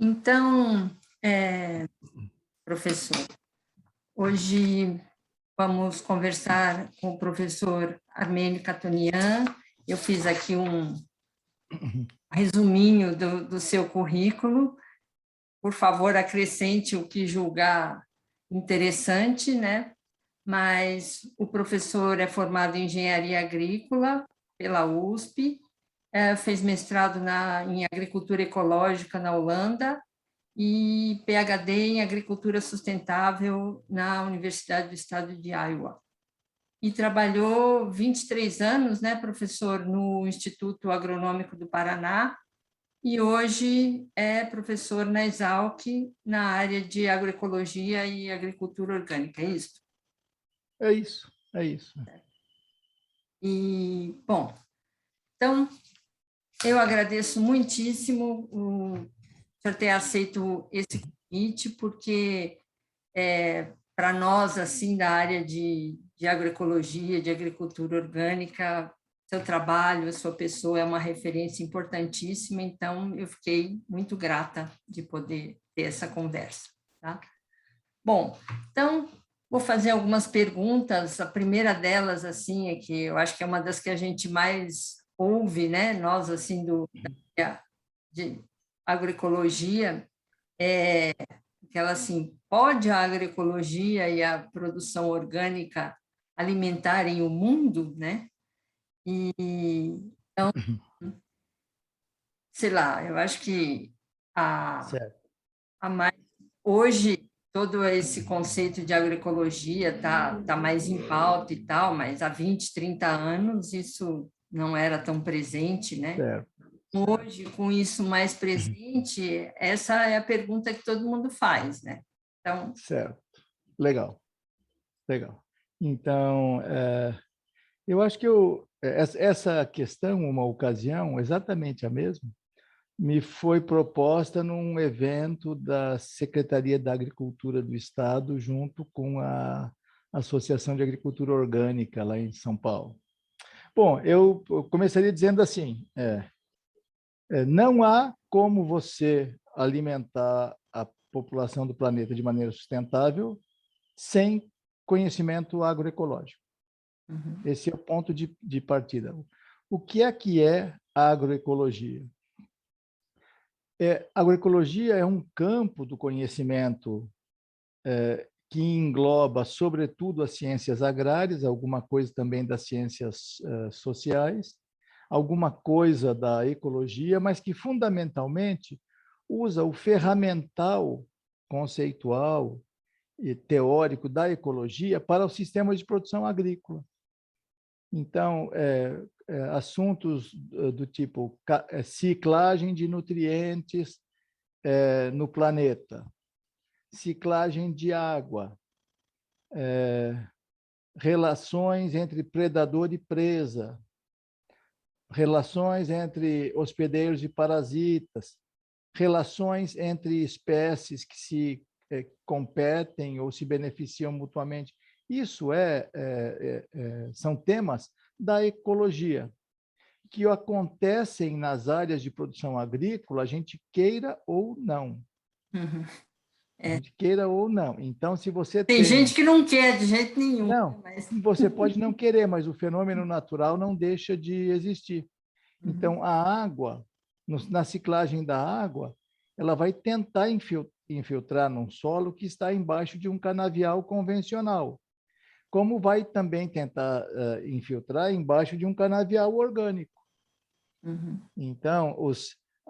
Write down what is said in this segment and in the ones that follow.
Então, professor, hoje vamos conversar com o professor Armênio Catonian. Eu fiz aqui um resuminho do seu currículo. Por favor, acrescente o que julgar interessante, né? Mas o professor é formado em Engenharia Agrícola pela USP, fez mestrado em Agricultura Ecológica na Holanda e PhD em Agricultura Sustentável na Universidade do Estado de Iowa. E trabalhou 23 anos, né, professor, no Instituto Agronômico do Paraná, e hoje é professor na Exalc, na área de agroecologia e agricultura orgânica, é isso? É isso, é isso. E, bom, então, eu agradeço muitíssimo o senhor ter aceito esse convite, porque para nós, assim, da área de agroecologia, de agricultura orgânica, seu trabalho, a sua pessoa é uma referência importantíssima, então eu fiquei muito grata de poder ter essa conversa, tá? Bom, então vou fazer algumas perguntas. A primeira delas, assim, é que eu acho que é uma das que a gente mais ouve, né? Nós, assim, de agroecologia, aquela assim, pode a agroecologia e a produção orgânica alimentarem o mundo, né? E, sei lá, eu acho que a, Certo. a mais, hoje todo esse conceito de agroecologia tá mais em pauta e tal, mas há 20, 30 anos isso não era tão presente, né? Certo. Hoje, com isso mais presente, essa é a pergunta que todo mundo faz, né? Então, Certo. Legal, legal. Então, eu acho que essa questão, uma ocasião, exatamente a mesma, me foi proposta num evento da Secretaria da Agricultura do Estado, junto com a Associação de Agricultura Orgânica, lá em São Paulo. Bom, eu começaria dizendo assim, não há como você alimentar a população do planeta de maneira sustentável sem conhecimento agroecológico. Esse é o ponto de partida. O que é agroecologia? Agroecologia é um campo do conhecimento que engloba, sobretudo, as ciências agrárias, alguma coisa também das ciências sociais, alguma coisa da ecologia, mas que, fundamentalmente, usa o ferramental conceitual e teórico da ecologia para o sistema de produção agrícola. Então, assuntos do tipo ciclagem de nutrientes no planeta, ciclagem de água, relações entre predador e presa, relações entre hospedeiros e parasitas, relações entre espécies que se competem ou se beneficiam mutuamente. Isso são temas da ecologia, que acontecem nas áreas de produção agrícola, a gente queira ou não. A gente queira ou não. Então, se você tem tem... gente que não quer de jeito nenhum. Não, Mas... você pode não querer, mas o fenômeno natural não deixa de existir. Então, a água, na ciclagem da água, ela vai tentar infiltrar num solo que está embaixo de um canavial convencional, como vai também tentar infiltrar embaixo de um canavial orgânico. Então,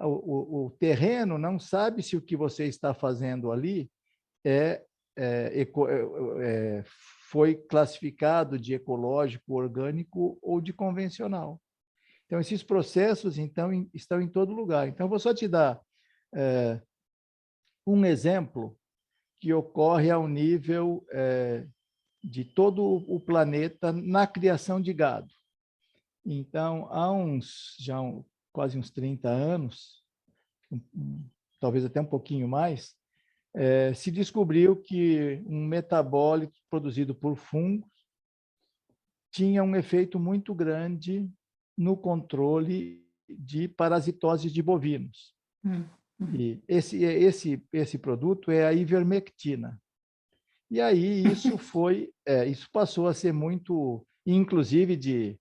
o terreno não sabe se o que você está fazendo ali foi classificado de ecológico, orgânico ou de convencional. Então, esses processos estão em todo lugar. Então, vou só te dar um exemplo que ocorre ao nível de todo o planeta na criação de gado. Então, há quase uns 30 anos, talvez até um pouquinho mais, se descobriu que um metabólito produzido por fungos tinha um efeito muito grande no controle de parasitoses de bovinos. E esse produto é a ivermectina. E aí isso passou a ser muito, inclusive de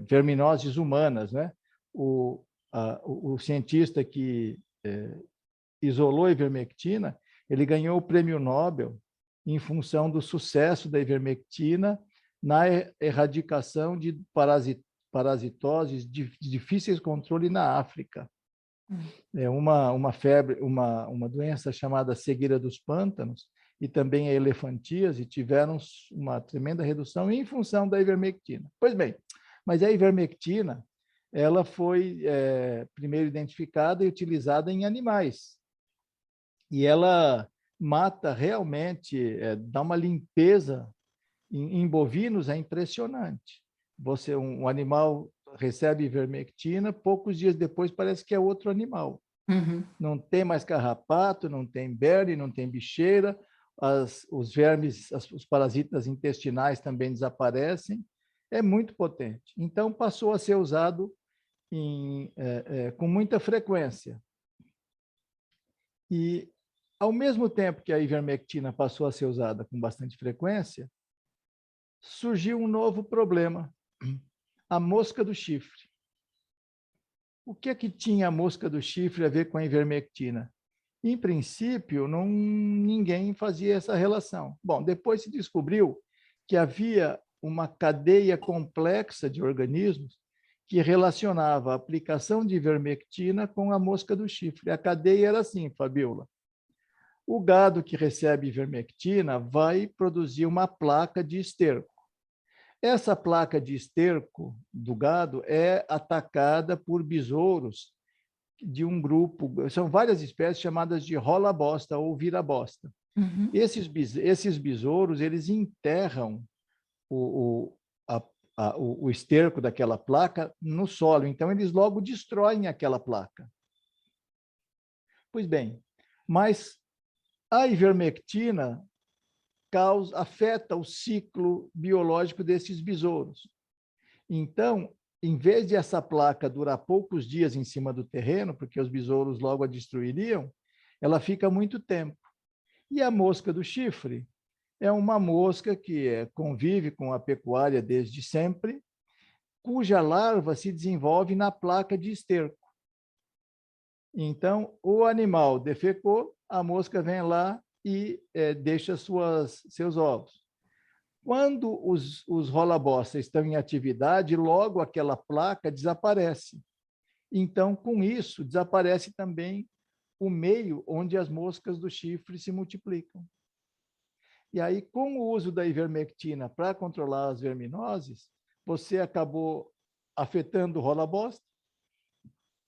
verminoses humanas, né? O cientista que isolou a ivermectina, ele ganhou o prêmio Nobel em função do sucesso da ivermectina na erradicação de parasitoses de difíceis controle na África. É uma febre, uma doença chamada cegueira dos pântanos e também a elefantíase tiveram uma tremenda redução em função da ivermectina. Pois bem, mas a ivermectina ela foi primeiro identificada e utilizada em animais. E ela mata realmente, dá uma limpeza em bovinos, é impressionante. Um animal recebe ivermectina, poucos dias depois parece que é outro animal. Uhum. Não tem mais carrapato, não tem berne, não tem bicheira, os vermes, os parasitas intestinais também desaparecem. É muito potente. Então, passou a ser usado com muita frequência. E, ao mesmo tempo que a ivermectina passou a ser usada com bastante frequência, surgiu um novo problema, a mosca do chifre. O que é que tinha a mosca do chifre a ver com a ivermectina? Em princípio, ninguém fazia essa relação. Bom, depois se descobriu que havia uma cadeia complexa de organismos que relacionava a aplicação de ivermectina com a mosca do chifre. A cadeia era assim, Fabiola. O gado que recebe ivermectina vai produzir uma placa de esterco. Essa placa de esterco do gado é atacada por besouros de um grupo, são várias espécies chamadas de rola-bosta ou vira-bosta. Uhum. Esses besouros, eles enterram o esterco daquela placa no solo, então eles logo destroem aquela placa. Pois bem, mas a ivermectina afeta o ciclo biológico desses besouros. Então, em vez de essa placa durar poucos dias em cima do terreno, porque os besouros logo a destruiriam, ela fica muito tempo. E a mosca do chifre é uma mosca que convive com a pecuária desde sempre, cuja larva se desenvolve na placa de esterco. Então, o animal defecou, a mosca vem lá e deixa seus ovos. Quando os rola-bosta estão em atividade, logo aquela placa desaparece. Então, com isso, desaparece também o meio onde as moscas do chifre se multiplicam. E aí, com o uso da ivermectina para controlar as verminoses, você acabou afetando o rola-bosta.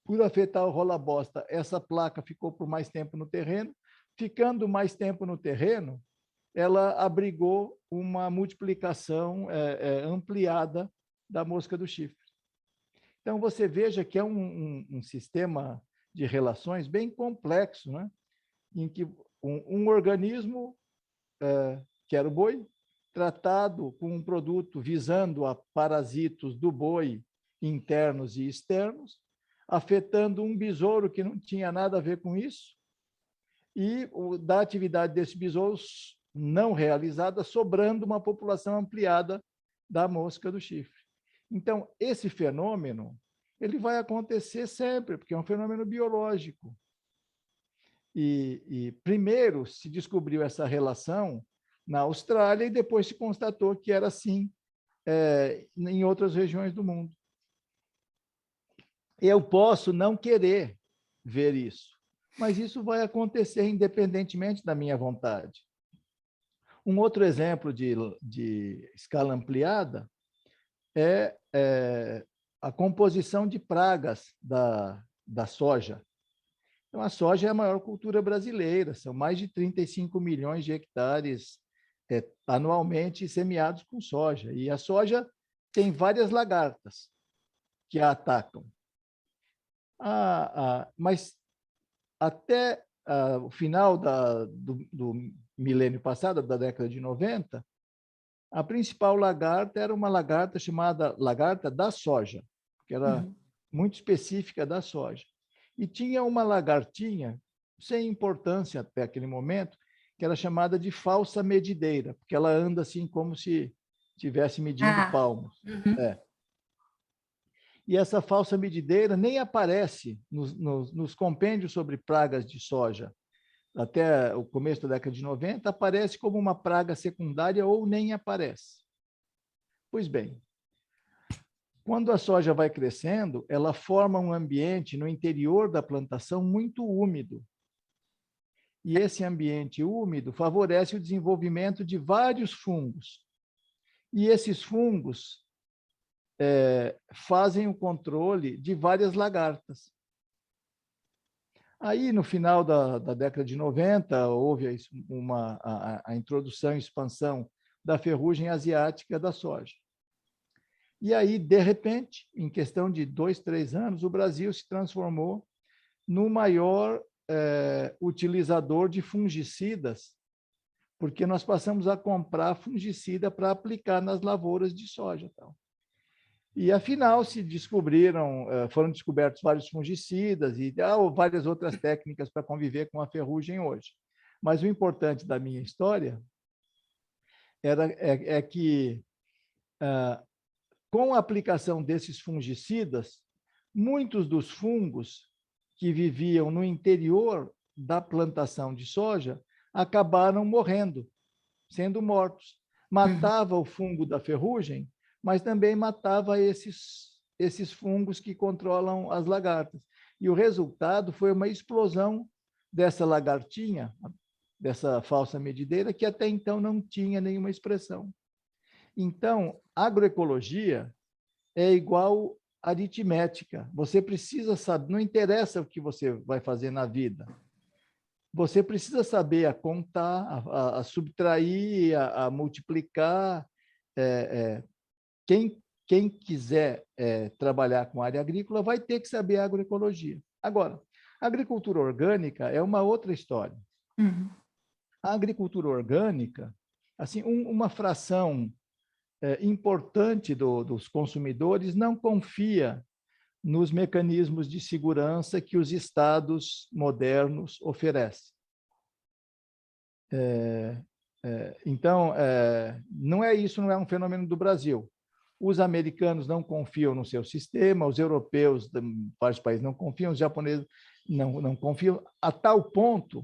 Por afetar o rola-bosta, essa placa ficou por mais tempo no terreno. Ficando mais tempo no terreno, ela abrigou uma multiplicação ampliada da mosca do chifre. Então, você veja que é um sistema de relações bem complexo, né? Em que um organismo, que era o boi, tratado com um produto visando a parasitos do boi internos e externos, afetando um besouro que não tinha nada a ver com isso, e da atividade desses besouros não realizada, sobrando uma população ampliada da mosca do chifre. Então, esse fenômeno ele vai acontecer sempre, porque é um fenômeno biológico. E primeiro se descobriu essa relação na Austrália e depois se constatou que era assim em outras regiões do mundo. Eu posso não querer ver isso, mas isso vai acontecer independentemente da minha vontade. Um outro exemplo de escala ampliada é a composição de pragas da soja. Então, a soja é a maior cultura brasileira, são mais de 35 milhões de hectares anualmente semeados com soja. E a soja tem várias lagartas que a atacam. Mas até o final do milênio passado, da década de 90, a principal lagarta era uma lagarta chamada lagarta da soja, que era muito específica da soja. E tinha uma lagartinha, sem importância até aquele momento, que era chamada de falsa medideira, porque ela anda assim como se estivesse medindo Ah, palmos. É. E essa falsa medideira nem aparece nos compêndios sobre pragas de soja. Até o começo da década de 90, aparece como uma praga secundária ou nem aparece. Pois bem, quando a soja vai crescendo, ela forma um ambiente no interior da plantação muito úmido. E esse ambiente úmido favorece o desenvolvimento de vários fungos. E esses fungos fazem o controle de várias lagartas. Aí, no final da década de 90, houve a introdução e expansão da ferrugem asiática da soja. E aí, de repente, em questão de 2, 3 anos, o Brasil se transformou no maior utilizador de fungicidas, porque nós passamos a comprar fungicida para aplicar nas lavouras de soja. E, afinal, foram descobertos vários fungicidas e várias outras técnicas para conviver com a ferrugem hoje. Mas o importante da minha história é que, com a aplicação desses fungicidas, muitos dos fungos que viviam no interior da plantação de soja acabaram morrendo, sendo mortos. Matava o fungo da ferrugem, mas também matava esses fungos que controlam as lagartas. E o resultado foi uma explosão dessa lagartinha, dessa falsa medideira, que até então não tinha nenhuma expressão. Então, agroecologia é igual aritmética. Você precisa saber, não interessa o que você vai fazer na vida, você precisa saber a contar, a subtrair, a multiplicar. Quem quiser trabalhar com área agrícola vai ter que saber agroecologia. Agora, a agricultura orgânica é uma outra história. uhum. A agricultura orgânica, assim, uma fração importante dos consumidores não confia nos mecanismos de segurança que os estados modernos oferecem. Então, não é um fenômeno do Brasil. Os americanos não confiam no seu sistema, os europeus, vários países não confiam, os japoneses não confiam, a tal ponto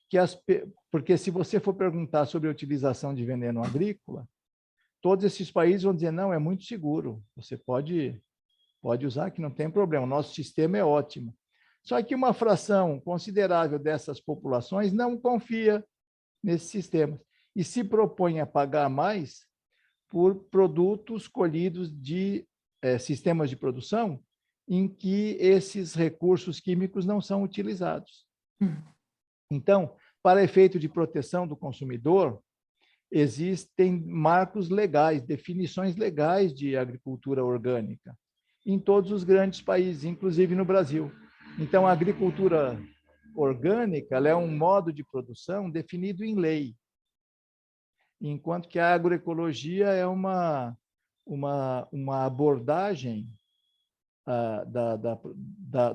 que porque se você for perguntar sobre a utilização de veneno agrícola, todos esses países vão dizer, não, é muito seguro, você pode usar que não tem problema, o nosso sistema é ótimo. Só que uma fração considerável dessas populações não confia nesses sistemas e se propõe a pagar mais por produtos colhidos de sistemas de produção em que esses recursos químicos não são utilizados. Então, para efeito de proteção do consumidor, existem marcos legais, definições legais de agricultura orgânica em todos os grandes países, inclusive no Brasil. Então, a agricultura orgânica ela é um modo de produção definido em lei, enquanto que a agroecologia é uma abordagem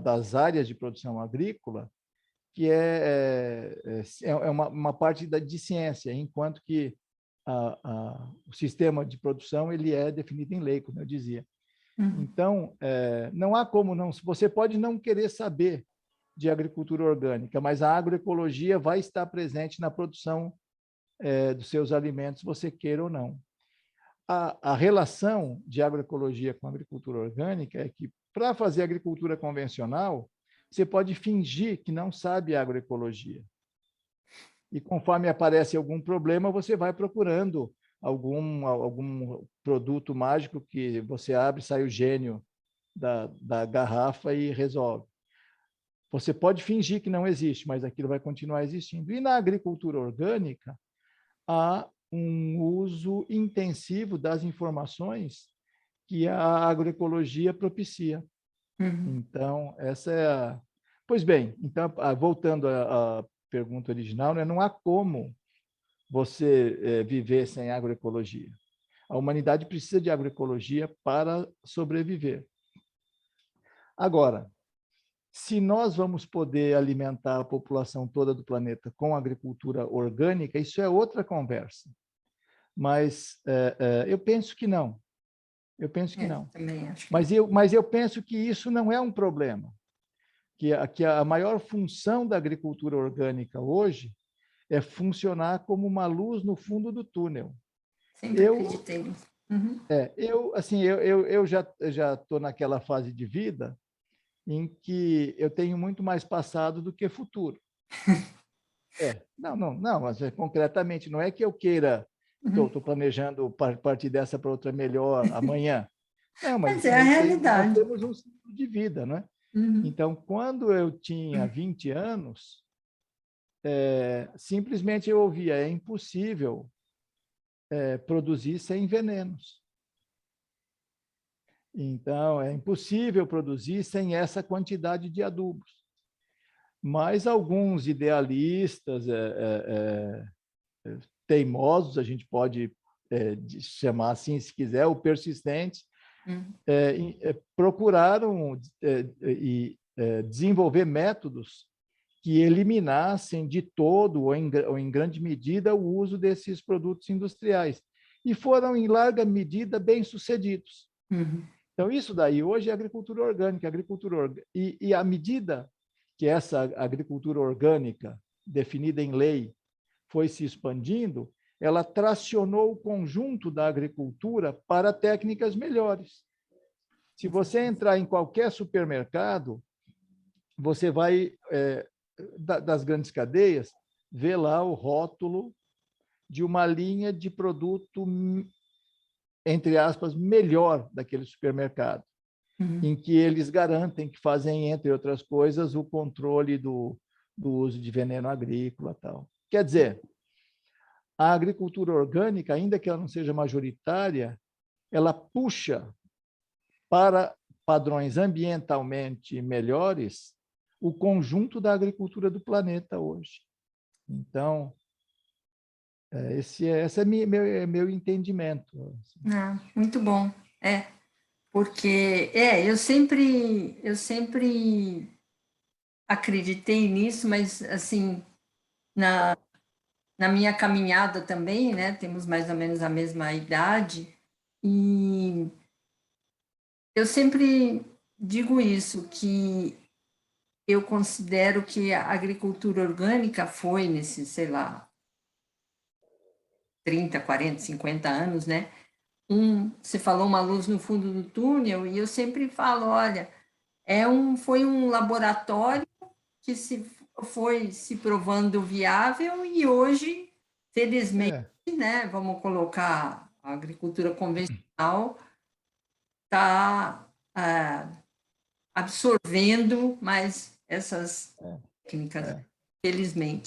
das áreas de produção agrícola que é uma parte de ciência, enquanto que o sistema de produção ele é definido em lei, como eu dizia. Então, não há como não. Você pode não querer saber de agricultura orgânica, mas a agroecologia vai estar presente na produção dos seus alimentos, você queira ou não. A relação de agroecologia com a agricultura orgânica é que, para fazer agricultura convencional, você pode fingir que não sabe agroecologia. E conforme aparece algum problema, você vai procurando algum produto mágico que você abre, sai o gênio da garrafa e resolve. Você pode fingir que não existe, mas aquilo vai continuar existindo. E na agricultura orgânica, há um uso intensivo das informações que a agroecologia propicia. Então, essa é a... Pois bem, então, voltando à pergunta original, né, não há como você viver sem agroecologia. A humanidade precisa de agroecologia para sobreviver. Agora, se nós vamos poder alimentar a população toda do planeta com agricultura orgânica, isso é outra conversa. Mas eu penso que não. Eu penso que não. Também acho que Mas eu penso que isso não é um problema. Que a maior função da agricultura orgânica hoje é funcionar como uma luz no fundo do túnel. sempre acreditei nisso. Uhum. Eu já estou naquela fase de vida em que eu tenho muito mais passado do que futuro. Não, mas concretamente, não é que eu queira, estou planejando partir dessa para outra melhor amanhã. Não, Mas mas é a nós realidade. temos um ciclo de vida, não é? Uhum. Então, quando eu tinha 20 anos, simplesmente eu ouvia, é impossível produzir sem venenos. Então, é impossível produzir sem essa quantidade de adubos. Mas alguns idealistas teimosos, a gente pode chamar assim, se quiser, ou persistentes, procuraram desenvolver métodos que eliminassem de todo ou em grande medida o uso desses produtos industriais e foram em larga medida bem-sucedidos. Então isso daí hoje é agricultura orgânica, e à medida que essa agricultura orgânica definida em lei foi se expandindo, ela tracionou o conjunto da agricultura para técnicas melhores. Se você entrar em qualquer supermercado, você vai das grandes cadeias, vê lá o rótulo de uma linha de produto, entre aspas, melhor daquele supermercado, em que eles garantem que fazem, entre outras coisas, o controle do uso de veneno agrícola e tal. Quer dizer, a agricultura orgânica, ainda que ela não seja majoritária, ela puxa para padrões ambientalmente melhores o conjunto da agricultura do planeta hoje. Então, esse é meu entendimento. Muito bom. Porque eu sempre acreditei nisso, mas assim, na minha caminhada também, né? Temos mais ou menos a mesma idade, e eu sempre digo isso, que eu considero que a agricultura orgânica foi nesses, sei lá, 30, 40, 50 anos, né? Você falou uma luz no fundo do túnel, e eu sempre falo, olha, foi um laboratório que foi se provando viável e hoje, felizmente, né, vamos colocar a agricultura convencional está absorvendo mais essas técnicas, felizmente.